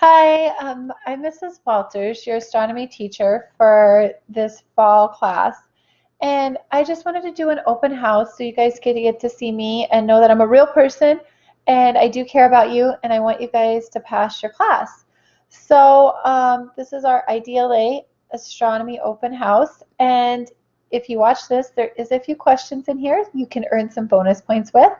Hi, I'm Mrs. Walters, your astronomy teacher for this fall class. And I just wanted to do an open house so you guys get to see me and know that I'm a real person and I do care about you and I want you guys to pass your class. So this is our IDLA astronomy open house. And if you watch this, there is a few questions in here you can earn some bonus points with.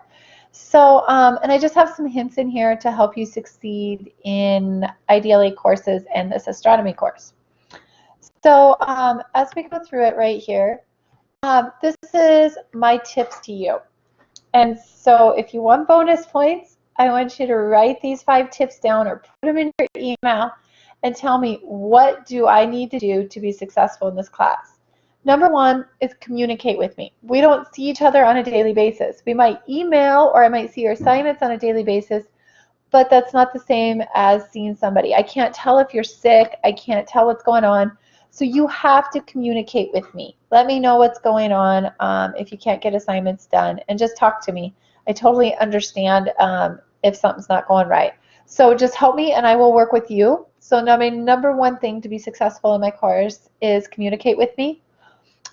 So, and I just have some hints in here to help you succeed in IDLA courses and this astronomy course. So, as we go through it right here, this is my tips to you. And so if you want bonus points, I want you to write these 5 tips down or put them in your email and tell me, what do I need to do to be successful in this class? Number 1 is communicate with me. We don't see each other on a daily basis. We might email or I might see your assignments on a daily basis, but that's not the same as seeing somebody. I can't tell if you're sick. I can't tell what's going on. So you have to communicate with me. Let me know what's going on if you can't get assignments done, and just talk to me. I totally understand if something's not going right. So just help me and I will work with you. So my number 1 thing to be successful in my course is communicate with me.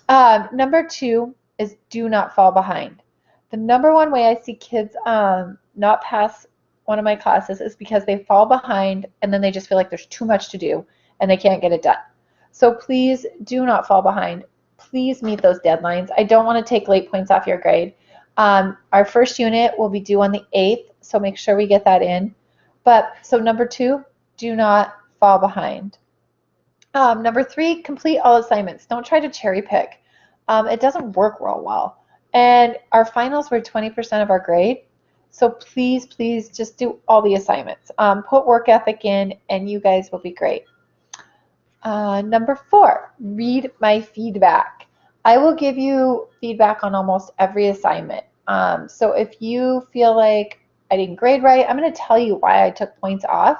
Number 2 is do not fall behind. The number 1 way I see kids not pass one of my classes is because they fall behind and then they just feel like there's too much to do and they can't get it done. So please do not fall behind. Please meet those deadlines. I don't want to take late points off your grade. Our first unit will be due on the 8th, so make sure we get that in. But so number 2, do not fall behind. Number 3, complete all assignments. Don't try to cherry pick. It doesn't work real well. And our finals were 20% of our grade. So please, please just do all the assignments. Put work ethic in and you guys will be great. Number 4, read my feedback. I will give you feedback on almost every assignment. So if you feel like I didn't grade right, I'm going to tell you why I took points off.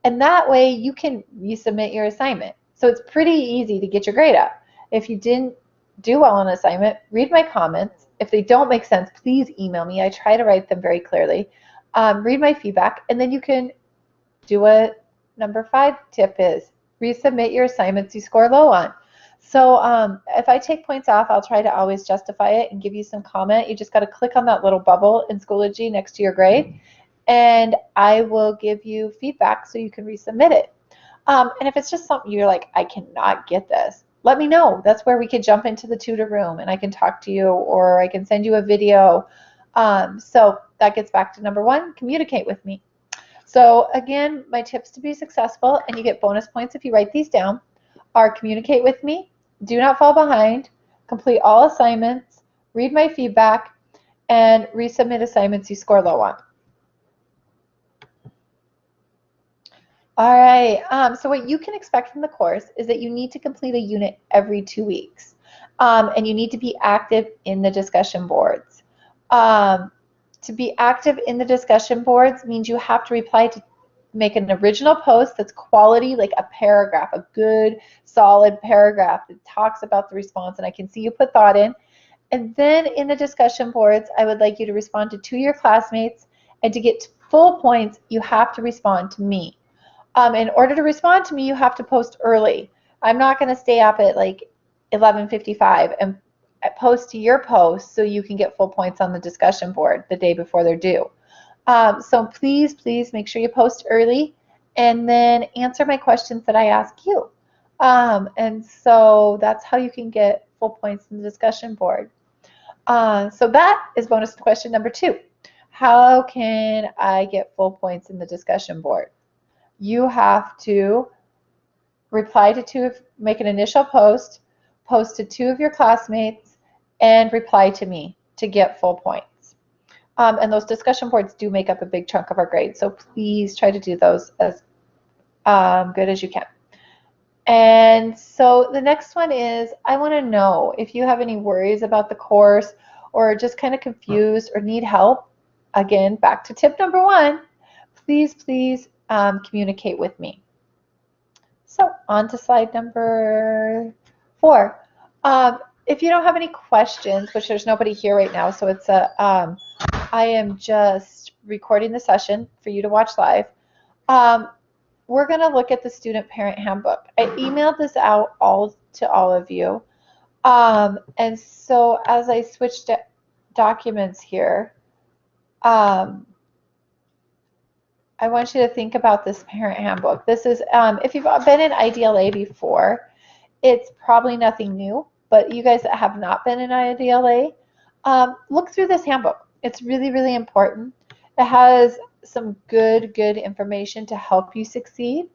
And that way you can resubmit your assignment. So it's pretty easy to get your grade up. If you didn't do well on an assignment, read my comments. If they don't make sense, please email me. I try to write them very clearly. Read my feedback, and then you can do what number 5 tip is. Resubmit your assignments you score low on. So if I take points off, I'll try to always justify it and give you some comment. You just got to click on that little bubble in Schoology next to your grade, and I will give you feedback so you can resubmit it. And if it's just something you're like, I cannot get this, let me know. That's where we could jump into the tutor room and I can talk to you, or I can send you a video. So that gets back to number 1, communicate with me. So again, my tips to be successful, and you get bonus points if you write these down, are communicate with me, do not fall behind, complete all assignments, read my feedback, and resubmit assignments you score low on. All right, so what you can expect from the course is that you need to complete a unit every 2 weeks, and you need to be active in the discussion boards. To be active in the discussion boards means you have to reply to make an original post that's quality, like a paragraph, a good solid paragraph that talks about the response, and I can see you put thought in. And then in the discussion boards, I would like you to respond to 2 of your classmates, and to get full points, you have to respond to me. In order to respond to me, you have to post early. I'm not going to stay up at like 11:55 and post to your post so you can get full points on the discussion board the day before they're due. So please, please make sure you post early and then answer my questions that I ask you. And so that's how you can get full points in the discussion board. So that is bonus question number 2. How can I get full points in the discussion board? You have to reply to make an initial post to 2 of your classmates, and reply to me to get full points. And those discussion boards do make up a big chunk of our grade, so please try to do those as good as you can. And so the next one is, I want to know if you have any worries about the course or just kind of confused or need help. Again, back to tip number 1, please, please communicate with me. So on to slide number 4. If you don't have any questions, which there's nobody here right now, so it's I am just recording the session for you to watch live. we're going to look at the student parent handbook. I emailed this out to all of you. And so as I switched to documents here, I want you to think about this parent handbook. This is, if you've been in IDLA before, it's probably nothing new, but you guys that have not been in IDLA, look through this handbook. It's really, really important. It has some good information to help you succeed.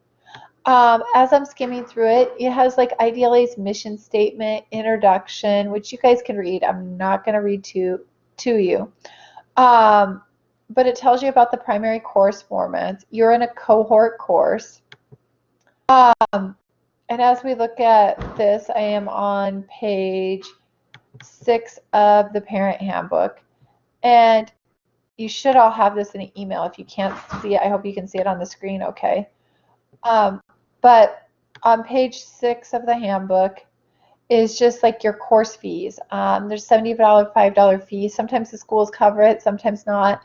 As I'm skimming through it, it has like IDLA's mission statement, introduction, which you guys can read. I'm not going to read to you. But it tells you about the primary course formats. You're in a cohort course. And as we look at this, I am on page 6 of the parent handbook. And you should all have this in an email. If you can't see it, I hope you can see it on the screen, okay? But on page 6 of the handbook is just like your course fees. There's $70, $5 fees. Sometimes the schools cover it, sometimes not.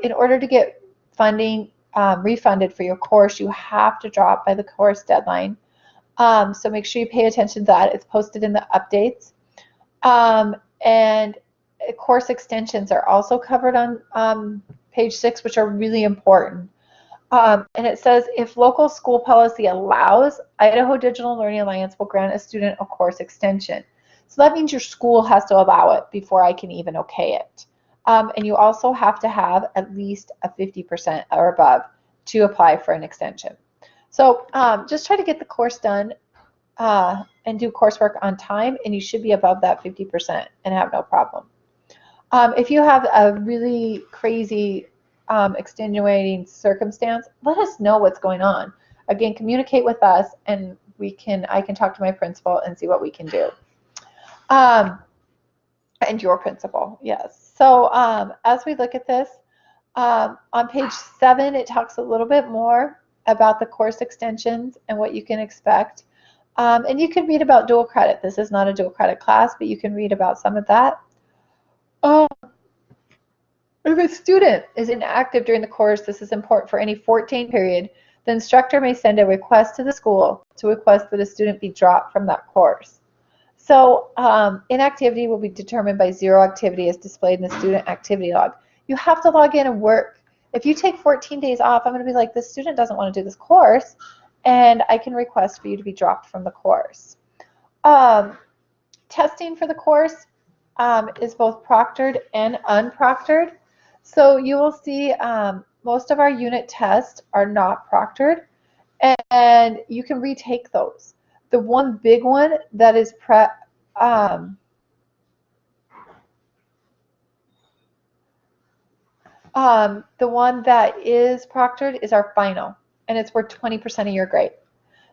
In order to get funding refunded for your course, you have to drop by the course deadline. So make sure you pay attention to that. It's posted in the updates. And course extensions are also covered on page 6, which are really important. And it says, if local school policy allows, Idaho Digital Learning Alliance will grant a student a course extension. So that means your school has to allow it before I can even okay it. And you also have to have at least a 50% or above to apply for an extension. So just try to get the course done and do coursework on time, and you should be above that 50% and have no problem. If you have a really crazy extenuating circumstance, let us know what's going on. Again, communicate with us, and I can talk to my principal and see what we can do. And your principal, yes. So as we look at this, on page 7, it talks a little bit more about the course extensions and what you can expect. And you can read about dual credit. This is not a dual credit class, but you can read about some of that. If a student is inactive during the course, this is important for any 14 period, the instructor may send a request to the school to request that a student be dropped from that course. So inactivity will be determined by 0 activity as displayed in the student activity log. You have to log in and work. If you take 14 days off, I'm going to be like, this student doesn't want to do this course, and I can request for you to be dropped from the course. Testing for the course is both proctored and unproctored. So you will see most of our unit tests are not proctored, and you can retake those. The one big one that is the one that is proctored is our final, and it's worth 20% of your grade.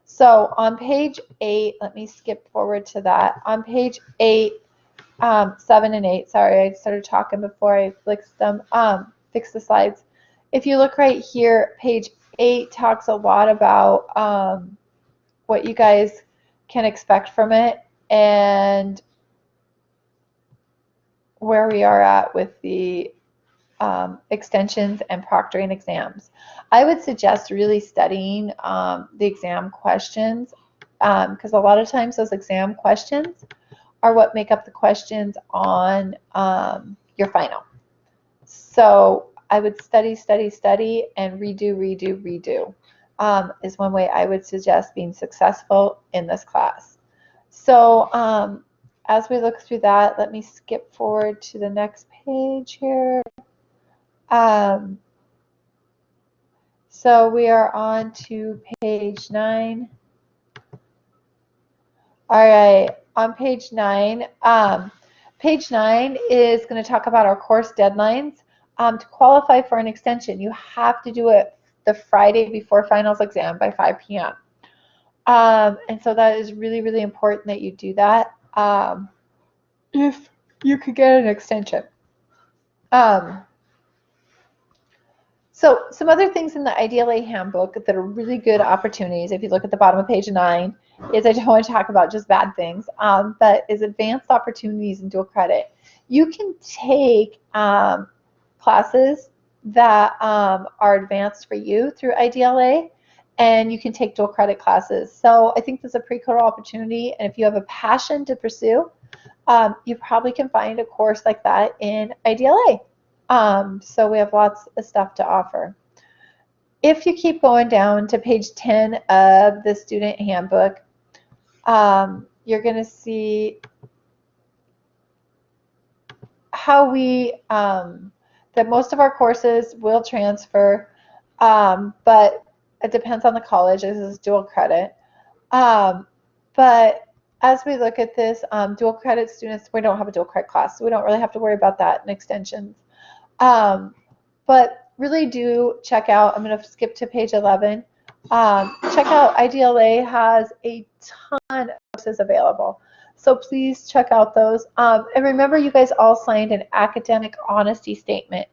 So on page 8, let me skip forward to that. On page 8, 7 and 8, sorry, I started talking before I fixed them, fixed the slides. If you look right here, page 8 talks a lot about what you guys can expect from it and where we are at with the extensions and proctoring exams. I would suggest really studying the exam questions because a lot of times those exam questions are what make up the questions on your final. So I would study, and redo is one way I would suggest being successful in this class. So as we look through that, let me skip forward to the next page here. So we are on to page 9. All right, on page 9, page 9 is going to talk about our course deadlines. To qualify for an extension, you have to do it the Friday before finals exam by 5 p.m. And so that is really, really important that you do that if you could get an extension. So some other things in the IDLA handbook that are really good opportunities, if you look at the bottom of page 9, is I don't want to talk about just bad things, but is advanced opportunities in dual credit. You can take classes that are advanced for you through IDLA, and you can take dual credit classes. So I think this is a pretty cool opportunity, and if you have a passion to pursue, you probably can find a course like that in IDLA. So we have lots of stuff to offer. If you keep going down to page 10 of the student handbook, you're going to see how that most of our courses will transfer, but it depends on the college. This is dual credit. But as we look at this, dual credit students, we don't have a dual credit class, so we don't really have to worry about that in extensions. But really do check out, I'm going to skip to page 11. Check out IDLA has a ton of courses available. So please check out those. And remember, you guys all signed an academic honesty statement.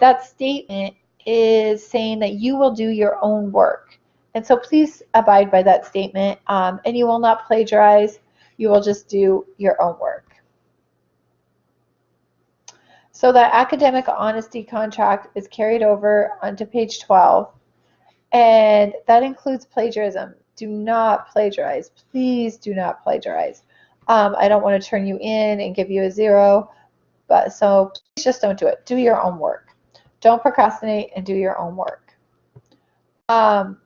That statement is saying that you will do your own work. And so please abide by that statement. And you will not plagiarize. You will just do your own work. So that academic honesty contract is carried over onto page 12. And that includes plagiarism. Do not plagiarize. Please do not plagiarize. I don't want to turn you in and give you a 0, but so please just don't do it. Do your own work. Don't procrastinate and do your own work. All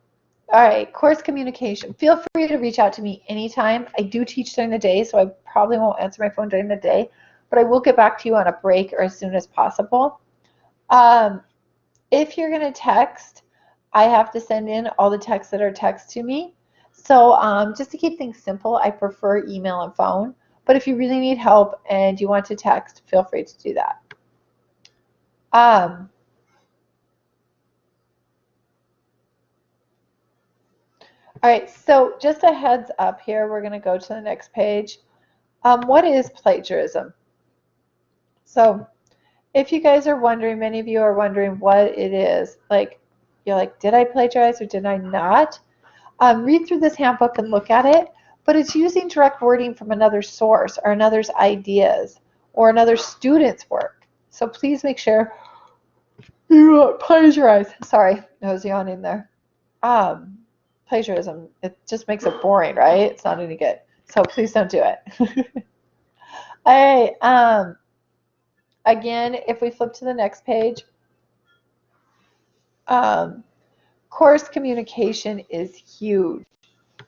right, course communication. Feel free to reach out to me anytime. I do teach during the day, so I probably won't answer my phone during the day, but I will get back to you on a break or as soon as possible. If you're going to text, I have to send in all the texts that are text to me. So just to keep things simple, I prefer email and phone. But if you really need help and you want to text, feel free to do that. All right, so just a heads up here, we're going to go to the next page. What is plagiarism? So if you guys are wondering, many of you are wondering what it is, like you're like, did I plagiarize or did I not? Read through this handbook and look at it, but it's using direct wording from another source or another's ideas or another student's work. So please make sure you don't plagiarize. Sorry, I was yawning there. Plagiarism, it just makes it boring, right? It's not any good. So please don't do it. All right. Again, if we flip to the next page, course communication is huge,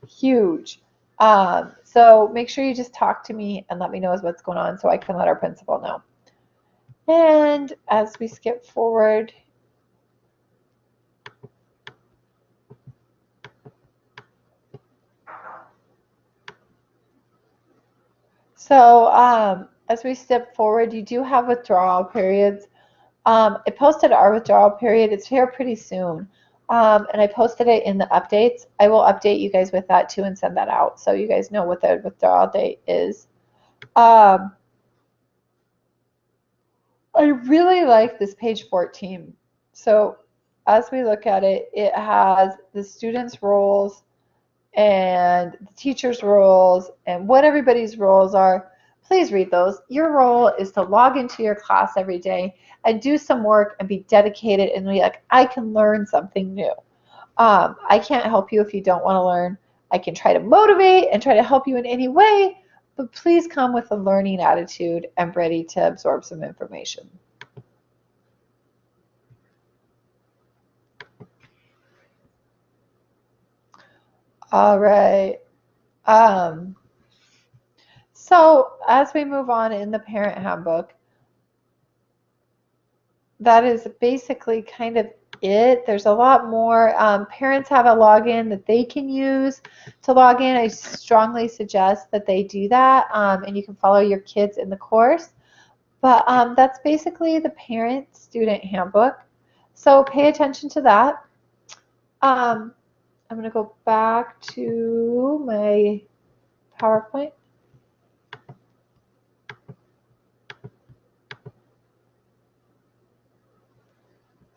huge. So make sure you just talk to me and let me know what's going on so I can let our principal know. And as we skip forward, so as we step forward, you do have withdrawal periods. I posted our withdrawal period. It's here pretty soon. And I posted it in the updates. I will update you guys with that too and send that out so you guys know what the withdrawal date is. I really like this page 14. So as we look at it, it has the students' roles and the teachers' roles and what everybody's roles are. Please read those. Your role is to log into your class every day and do some work and be dedicated and be like, I can learn something new. I can't help you if you don't want to learn. I can try to motivate and try to help you in any way, but please come with a learning attitude and ready to absorb some information. All right. So as we move on in the parent handbook, that is basically kind of it. There's a lot more. Parents have a login that they can use to log in. I strongly suggest that they do that, and you can follow your kids in the course. But that's basically the parent-student handbook. So pay attention to that. I'm going to go back to my PowerPoint.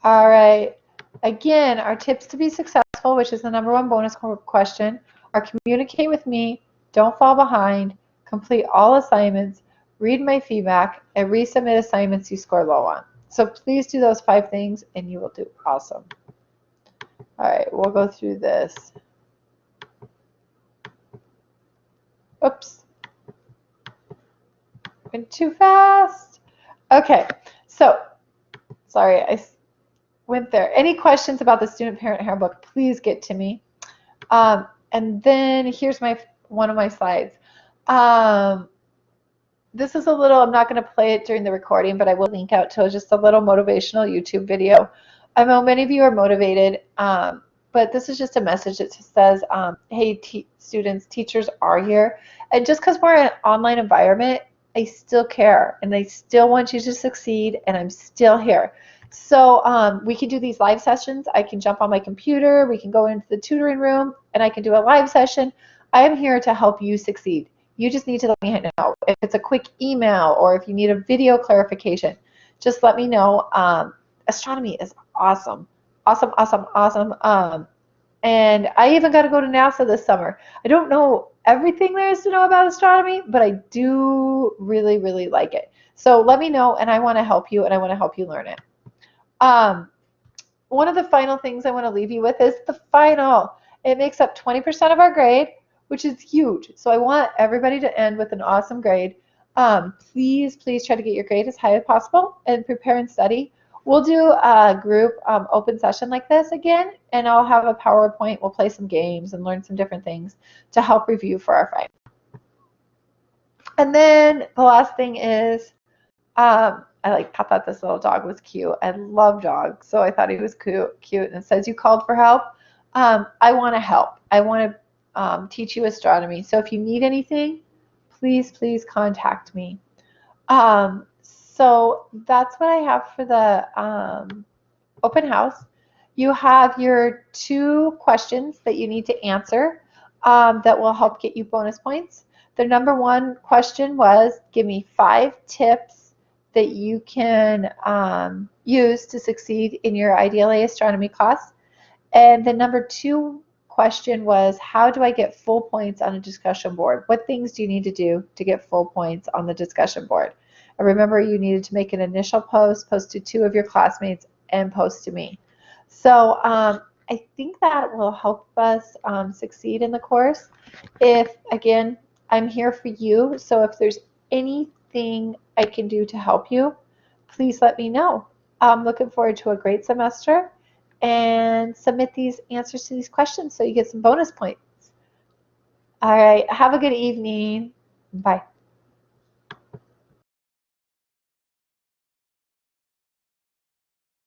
All right. Again, our tips to be successful, which is the #1 bonus question, are communicate with me, don't fall behind, complete all assignments, read my feedback, and resubmit assignments you score low on. So please do those 5 things and you will do awesome. All right, we'll go through this. Oops, went too fast. Okay, so sorry, I went there. Any questions about the Student Parent Handbook, please get to me. And then here's one of my slides. This is a little, I'm not going to play it during the recording, but I will link out to just a little motivational YouTube video. I know many of you are motivated, but this is just a message that says, hey, students, teachers are here. And just because we're in an online environment, I still care, and I still want you to succeed, and I'm still here. So we can do these live sessions. I can jump on my computer, we can go into the tutoring room, and I can do a live session. I am here to help you succeed. You just need to let me know. If it's a quick email or if you need a video clarification, just let me know. Astronomy is awesome. Awesome, awesome, awesome. And I even got to go to NASA this summer. I don't know everything there is to know about astronomy, but I do really, really like it. So let me know, and I want to help you, and I want to help you learn it. One of the final things I want to leave you with is the final. It makes up 20% of our grade, which is huge. So I want everybody to end with an awesome grade. Please try to get your grade as high as possible and prepare and study. We'll do a group open session like this again, and I'll have a PowerPoint. We'll play some games and learn some different things to help review for our final. And then the last thing is, I thought this little dog was cute. I love dogs, so I thought he was cute. And it says, you called for help. I want to help. I want to teach you astronomy. So if you need anything, please contact me. So that's what I have for the open house. You have your 2 questions that you need to answer that will help get you bonus points. The number 1 question was, give me 5 tips that you can use to succeed in your IDLA astronomy class. And the number 2 question was, how do I get full points on a discussion board? What things do you need to do to get full points on the discussion board? And remember, you needed to make an initial post to 2 of your classmates, and post to me. So I think that will help us succeed in the course. Again, I'm here for you, so if there's anything I can do to help you, please let me know. I'm looking forward to a great semester, and submit these answers to these questions so you get some bonus points. All right, have a good evening. Bye.